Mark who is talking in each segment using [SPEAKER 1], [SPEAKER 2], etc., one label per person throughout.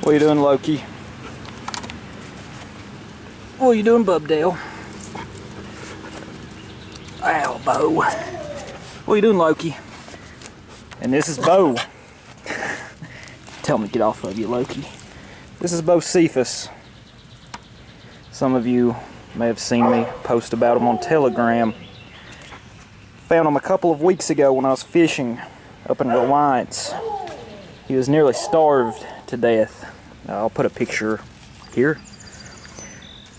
[SPEAKER 1] What are you doing, Loki? What are you doing, Bubdale? Ow, Bo. What are you doing, Loki? And this is Bo. Tell me to get off of you, Loki. This is Bo Cephas. Some of you may have seen me post about him on Telegram. Found him a couple of weeks ago when I was fishing up in Reliance. He was nearly starved to death. I'll put a picture here.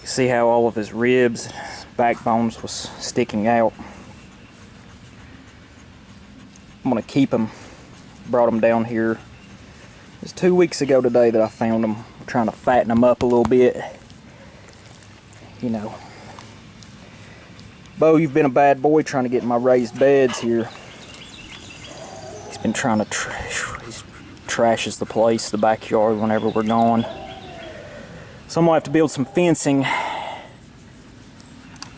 [SPEAKER 1] You see how all of his ribs, his backbones was sticking out. I'm gonna keep him. Brought him down here. It was 2 weeks ago today that I found him. I'm trying to fatten him up a little bit. You know. Bo, you've been a bad boy trying to get in my raised beds here. He's been trying to trashes the place, the backyard, whenever we're gone. So I'm gonna have to build some fencing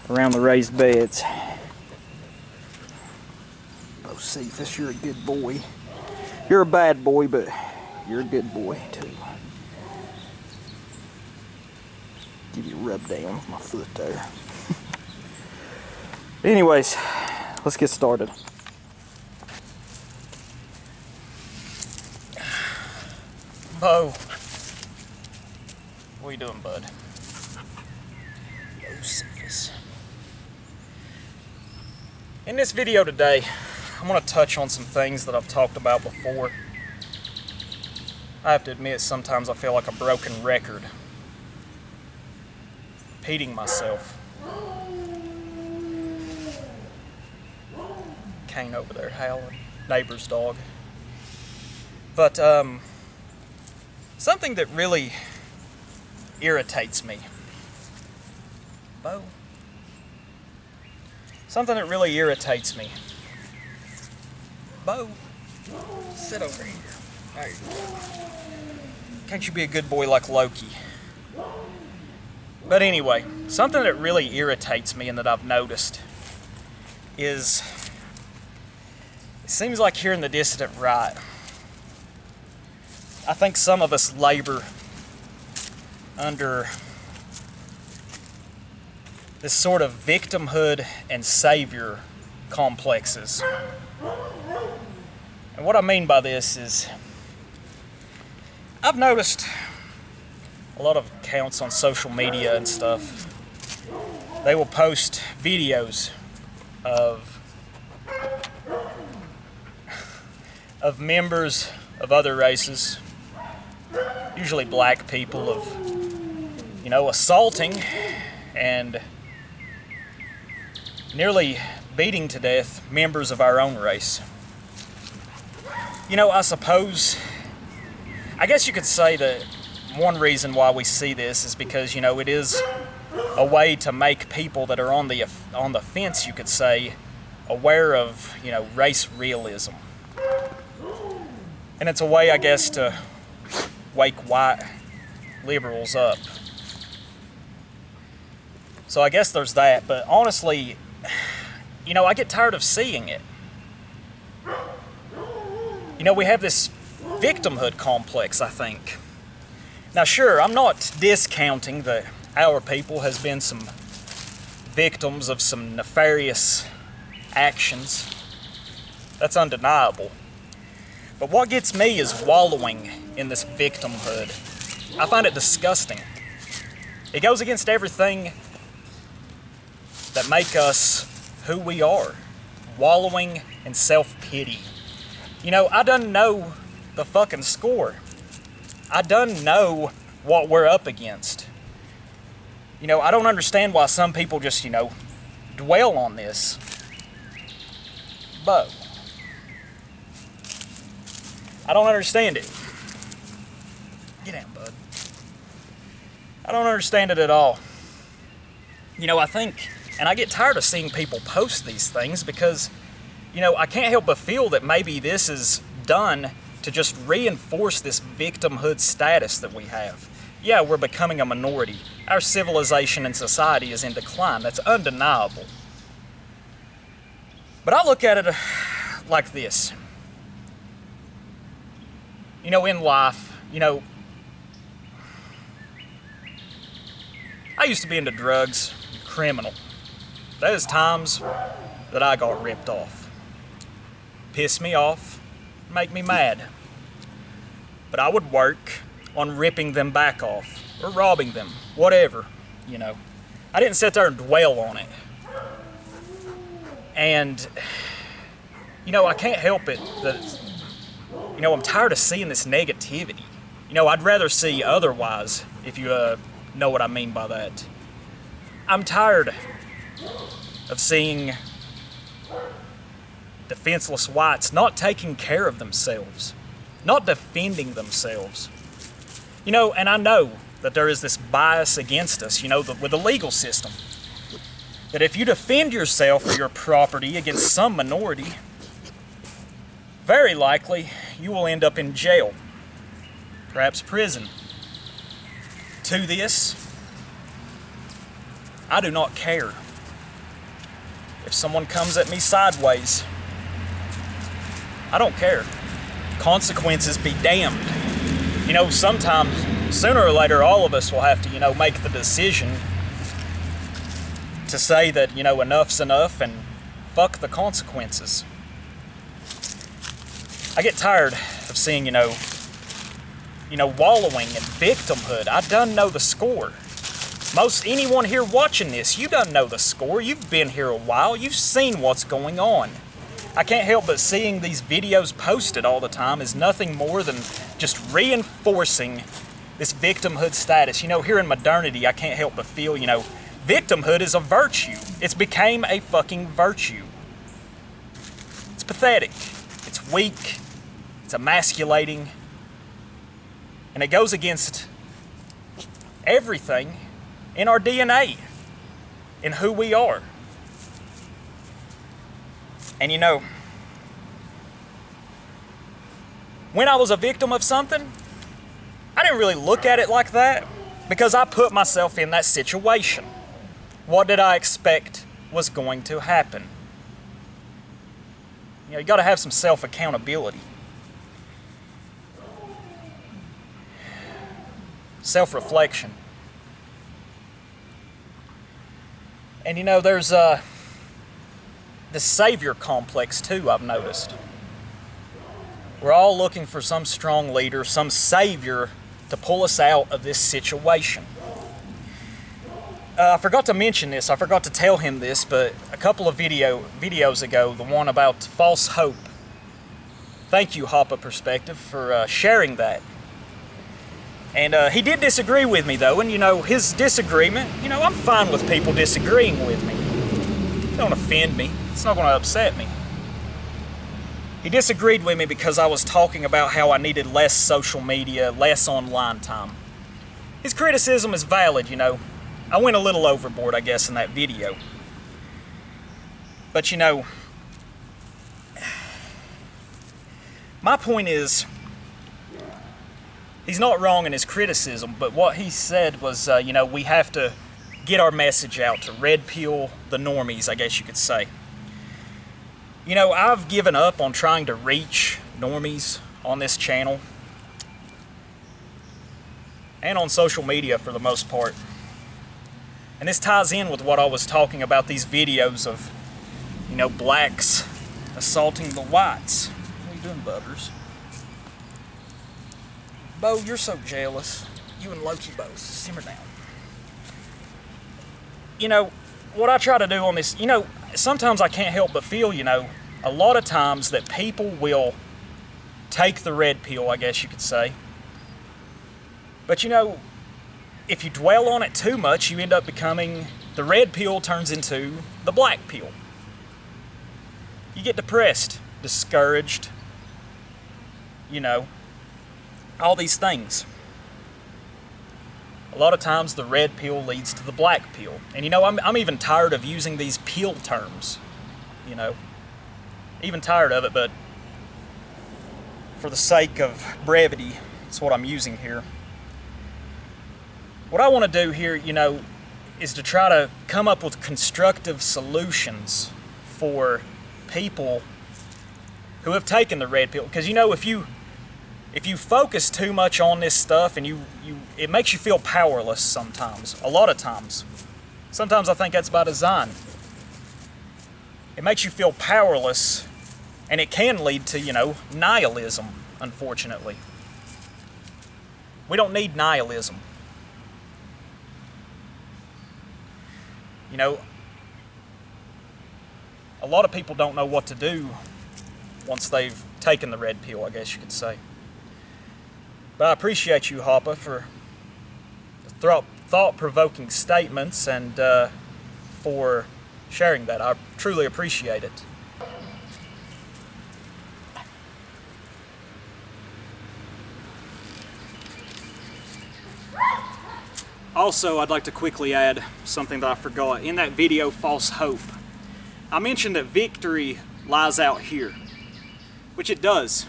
[SPEAKER 1] around the raised beds. Bo Cephas, you're a good boy. You're a bad boy, but you're a good boy too. Give you a rub down with my foot there. Anyways, let's get started. Bo, what are you doing, bud? Bo Cephas. In this video today, I'm going to touch on some things that I've talked about before. I have to admit, sometimes I feel like a broken record. Repeating myself. Kane over there howling. Neighbor's dog. But, something that really irritates me. Bo? Something that really irritates me. Bo? Sit over here. There you go. Can't you be a good boy like Loki? But anyway, something that really irritates me and that I've noticed is it seems like here in the dissident right, I think some of us labor under this sort of victimhood and savior complexes. And what I mean by this is, I've noticed a lot of accounts on social media and stuff, they will post videos of members of other races, usually black people, of, you know, assaulting and nearly beating to death members of our own race. You know, I guess you could say that one reason why we see this is because, you know, it is a way to make people that are on the fence, you could say, aware of, you know, race realism. And it's a way, I guess, to wake white liberals up. So I guess there's that, but honestly, you know, I get tired of seeing it. You know, we have this victimhood complex, I think. Now sure, I'm not discounting that our people has been some victims of some nefarious actions. That's undeniable. But what gets me is wallowing in this victimhood. I find it disgusting. It goes against everything that make us who we are. Wallowing in self-pity. You know, I done know the fucking score. I done know what we're up against. You know, I don't understand why some people just, you know, dwell on this. Bo, I don't understand it. Get down, bud. I don't understand it at all. You know, I think, and I get tired of seeing people post these things because, you know, I can't help but feel that maybe this is done to just reinforce this victimhood status that we have. Yeah, we're becoming a minority. Our civilization and society is in decline. That's undeniable. But I look at it like this. You know, in life, you know, used to be into drugs, criminal. Those times that I got ripped off. Piss me off, make me mad. But I would work on ripping them back off, or robbing them, whatever, you know. I didn't sit there and dwell on it. And, you know, I can't help it that, you know, I'm tired of seeing this negativity. You know, I'd rather see otherwise, if you know what I mean by that. I'm tired of seeing defenseless whites not taking care of themselves, not defending themselves. You know, and I know that there is this bias against us, you know, with the legal system. That if you defend yourself or your property against some minority, very likely you will end up in jail, perhaps prison. To this, I do not care. If someone comes at me sideways, I don't care. Consequences be damned. You know, sometimes, sooner or later, all of us will have to, you know, make the decision to say that, you know, enough's enough and fuck the consequences. I get tired of seeing, you know, wallowing in victimhood. I done know the score. Most anyone here watching this, you done know the score. You've been here a while. You've seen what's going on. I can't help but seeing these videos posted all the time is nothing more than just reinforcing this victimhood status. You know, here in modernity, I can't help but feel, you know, victimhood is a virtue. It's became a fucking virtue. It's pathetic. It's weak. It's emasculating. And it goes against everything in our DNA, in who we are. And you know, when I was a victim of something, I didn't really look at it like that because I put myself in that situation. What did I expect was going to happen? You know, you gotta have some self-accountability. Self-reflection. And you know, there's the savior complex too, I've noticed. We're all looking for some strong leader, some savior to pull us out of this situation. I forgot to mention this, I forgot to tell him this, but a couple of videos ago, the one about false hope. Thank you, Hoppa Perspective, for sharing that. And he did disagree with me though, and you know, his disagreement, you know, I'm fine with people disagreeing with me. Don't offend me, it's not going to upset me. He disagreed with me because I was talking about how I needed less social media, less online time. His criticism is valid, you know. I went a little overboard, I guess, in that video. But you know, my point is, he's not wrong in his criticism, but what he said was, you know, we have to get our message out to red pill the normies, I guess you could say. You know, I've given up on trying to reach normies on this channel and on social media for the most part. And this ties in with what I was talking about, these videos of, you know, blacks assaulting the whites. What are you doing, Buggers? Bo, you're so jealous. You and Loki both. Simmer down. You know, what I try to do on this, you know, sometimes I can't help but feel, you know, a lot of times that people will take the red pill, I guess you could say. But you know, if you dwell on it too much, you end up becoming, the red pill turns into the black pill. You get depressed, discouraged, you know, all these things. A lot of times the red pill leads to the black pill. And you know, I'm even tired of using these pill terms, you know. Even tired of it, but for the sake of brevity, it's what I'm using here. What I want to do here, you know, is to try to come up with constructive solutions for people who have taken the red pill. Because, you know, if you if you focus too much on this stuff and it makes you feel powerless sometimes, a lot of times. Sometimes I think that's by design. It makes you feel powerless, and it can lead to, nihilism, unfortunately. We don't need nihilism. A lot of people don't know what to do once they've taken the red pill, I guess you could say. But I appreciate you, Hoppa, for the thought-provoking statements and for sharing that. I truly appreciate it. Also, I'd like to quickly add something that I forgot. In that video, False Hope, I mentioned that victory lies out here, which it does.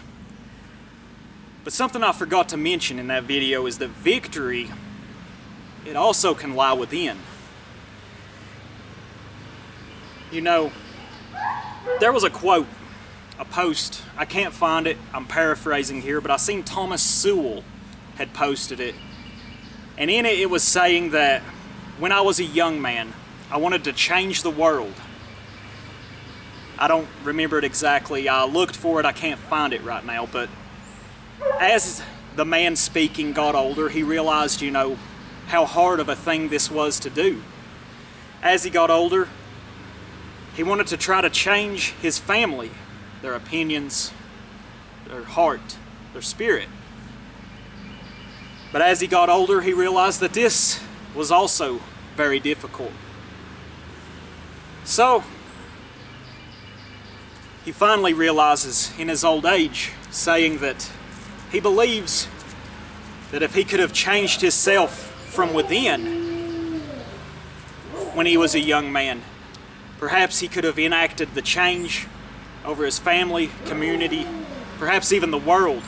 [SPEAKER 1] But something I forgot to mention in that video is that victory, it also can lie within. There was a quote, a post, I can't find it, I'm paraphrasing here, but I seen Thomas Sewell had posted it. And in it, it was saying that when I was a young man, I wanted to change the world. I don't remember it exactly. I looked for it. I can't find it right now. But as the man speaking got older, he realized, how hard of a thing this was to do. As he got older, he wanted to try to change his family, their opinions, their heart, their spirit. But as he got older, he realized that this was also very difficult. So, he finally realizes in his old age, saying that he believes that if he could have changed himself from within when he was a young man, perhaps he could have enacted the change over his family, community, perhaps even the world,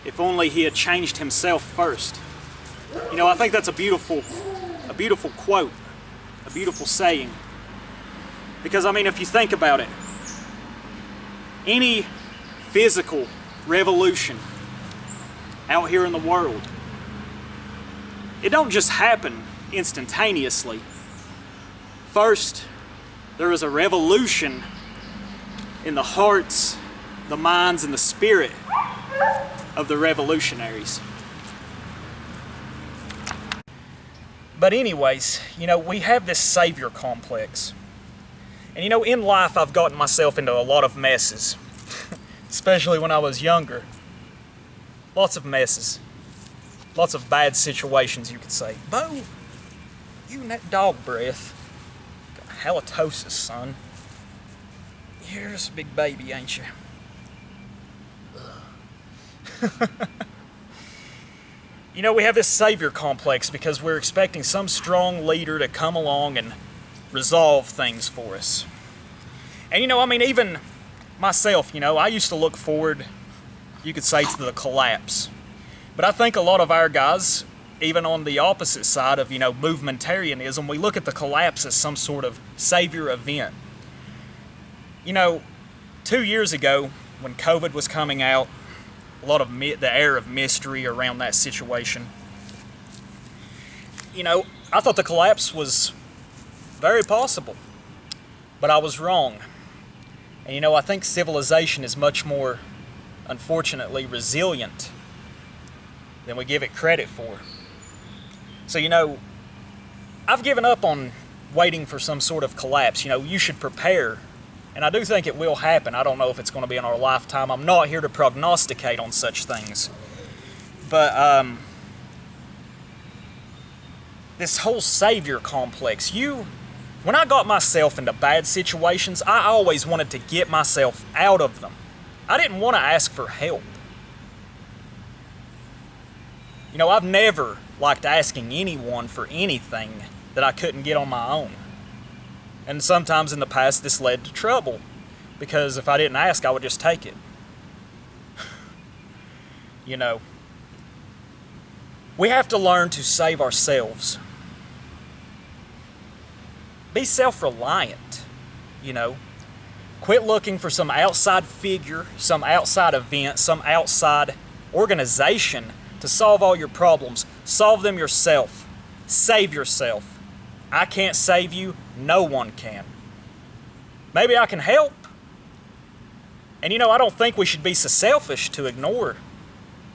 [SPEAKER 1] if only he had changed himself first. I think that's a beautiful quote, a beautiful saying. Because, if you think about it, any physical revolution out here in the world, it don't just happen instantaneously. First, there is a revolution in the hearts, the minds, and the spirit of the revolutionaries. But anyways, we have this savior complex. And in life I've gotten myself into a lot of messes, especially when I was younger. Lots of messes. Lots of bad situations, you could say. Bo, you and that dog breath. Got halitosis, son. You're just a big baby, ain't you? We have this savior complex because we're expecting some strong leader to come along and resolve things for us. And even myself, I used to look forward, you could say, to the collapse. But I think a lot of our guys, even on the opposite side of, movementarianism, we look at the collapse as some sort of savior event. 2 years ago, when COVID was coming out, a lot of the air of mystery around that situation, I thought the collapse was very possible, but I was wrong. And I think civilization is much more, unfortunately, resilient than we give it credit for. So, I've given up on waiting for some sort of collapse. You should prepare, and I do think it will happen. I don't know if it's going to be in our lifetime. I'm not here to prognosticate on such things. But this whole savior complex, when I got myself into bad situations, I always wanted to get myself out of them. I didn't want to ask for help. I've never liked asking anyone for anything that I couldn't get on my own. And sometimes in the past this led to trouble, because if I didn't ask, I would just take it. We have to learn to save ourselves. Be self-reliant, Quit looking for some outside figure, some outside event, some outside organization to solve all your problems. Solve them yourself. Save yourself. I can't save you. No one can. Maybe I can help. And I don't think we should be so selfish to ignore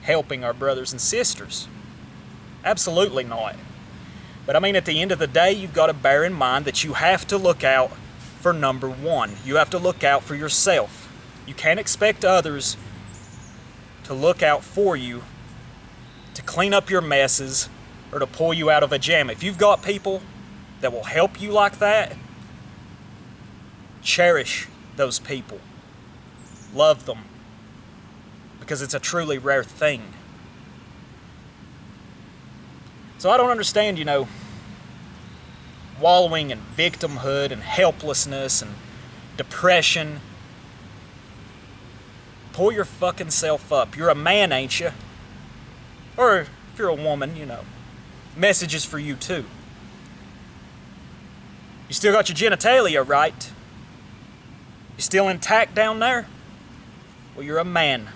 [SPEAKER 1] helping our brothers and sisters. Absolutely not. But at the end of the day, you've got to bear in mind that you have to look out for number one. You have to look out for yourself. You can't expect others to look out for you, to clean up your messes, or to pull you out of a jam. If you've got people that will help you like that, cherish those people. Love them. Because it's a truly rare thing. So I don't understand, wallowing in victimhood and helplessness and depression. Pull your fucking self up. You're a man, ain't you? Or if you're a woman, messages for you too. You still got your genitalia, right? You still intact down there? Well, you're a man.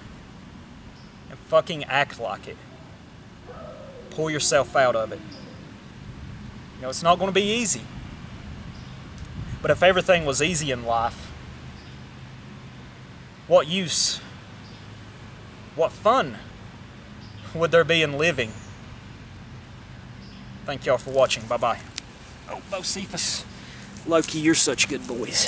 [SPEAKER 1] And fucking act like it. Pull yourself out of it. It's not going to be easy. But if everything was easy in life, what use, what fun would there be in living? Thank y'all for watching. Bye-bye. Oh, Bocephus, Loki, you're such good boys.